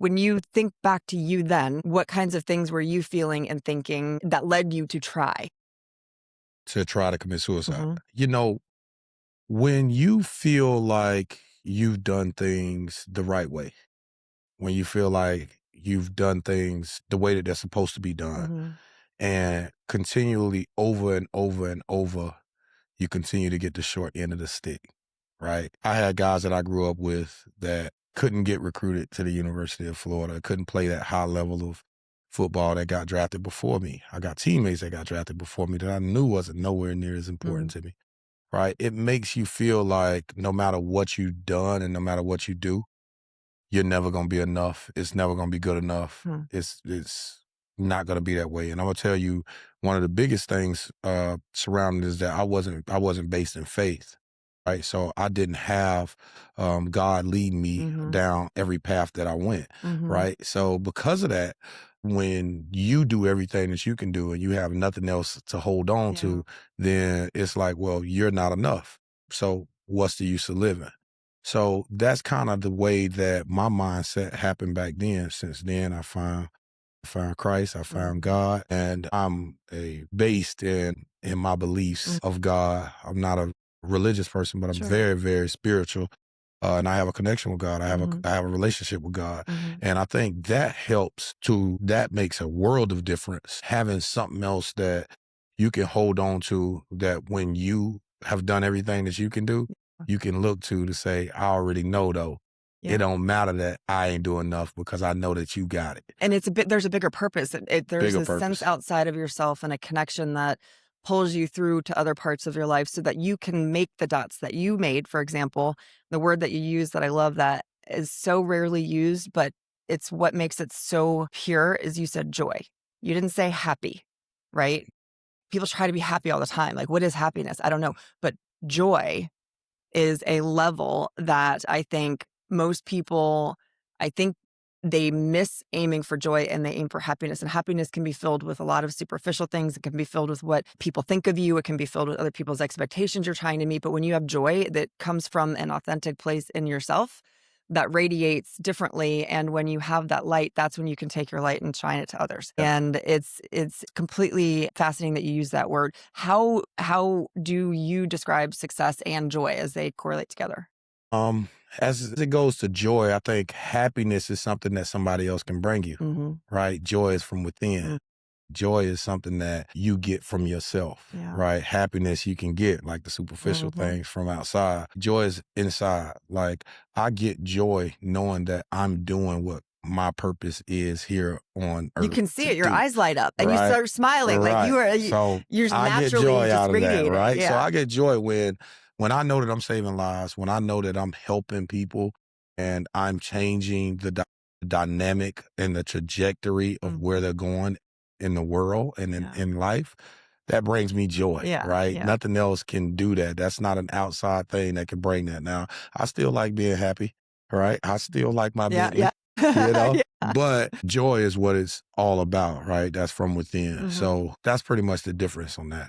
When you think back to you then, what kinds of things were you feeling and thinking that led you to try? To try to commit suicide. Mhm. When you feel like you've done things the right way, when you feel like you've done things the way that they're supposed to be done, Mhm. and continually over and over and over, you continue to get the short end of the stick, right? I had guys that I grew up with that couldn't get recruited to the University of Florida, couldn't play that high level of football that got drafted before me. I got teammates that got drafted before me that I knew wasn't nowhere near as important Mhm. to me, right? It makes you feel like no matter what you've done and no matter what you do, you're never gonna be enough. It's never gonna be good enough. Hmm. It's not gonna be that way. And I'm gonna tell you, one of the biggest things surrounding is that I wasn't based in faith. Right. So I didn't have God lead me Mhm. down every path that I went. Mhm. Right. So because of that, when you do everything that you can do and you have nothing else to hold on Yeah. to, then it's like, well, you're not enough. So what's the use of living? So that's kind of the way that my mindset happened back then. Since then, I found Christ, I found Mhm. God, and I'm based in my Mm. beliefs of God. I'm not a religious person, but I'm Sure. very, very spiritual. And I have a connection with God. Mhm. I have a relationship with God. Mhm. And I think that makes a world of difference. Having something else that you can hold on to, that when you have done everything that you can do, you can look to say, I already know though. It Yeah. don't matter that I ain't doing enough because I know that you got it. And it's a bit there's a bigger purpose. There's Bigger a sense purpose. outside of yourself and a connection that pulls you through to other parts of your life so that you can make the dots that you made. For example, the word that you use that I love that is so rarely used, but it's what makes it so pure is you said joy. You didn't say happy, right? People try to be happy all the time. Like, what is happiness? I don't know. But joy is a level that I think most people, I think they miss aiming for joy and they aim for happiness. And happiness can be filled with a lot of superficial things. It can be filled with what people think of you. It can be filled with other people's expectations you're trying to meet. But when you have joy that comes from an authentic place in yourself, that radiates differently. And when you have that light, that's when you can take your light and shine it to others. Yeah. And it's completely fascinating that you use that word. How do you describe success and joy as they correlate together? Um, as it goes to joy, I think happiness is something that somebody else can bring you, Mhm. right? Joy is from within. Mm, Joy is something that you get from yourself, yeah. right? Happiness you can get, like the superficial Mhm. things, from outside. Joy is inside. Like, I get joy knowing that I'm doing what my purpose is here on You earth can see to it, your do, eyes light up and you right? start smiling like Right. you're I get naturally joy just out of that, radiating. right? So Yeah. I get joy when I know that I'm saving lives, when I know that I'm helping people and I'm changing the dynamic and the trajectory of where Mhm. they're going in the world and Yeah. in life, that brings me joy, Yeah, right? yeah. Nothing else can do that. That's not an outside thing that can bring that. Now, I still like being happy, right? I still like my Yeah, yeah. Bentley, you know, Yeah. but joy is what it's all about, right? That's from within. Mhm. So that's pretty much the difference on that.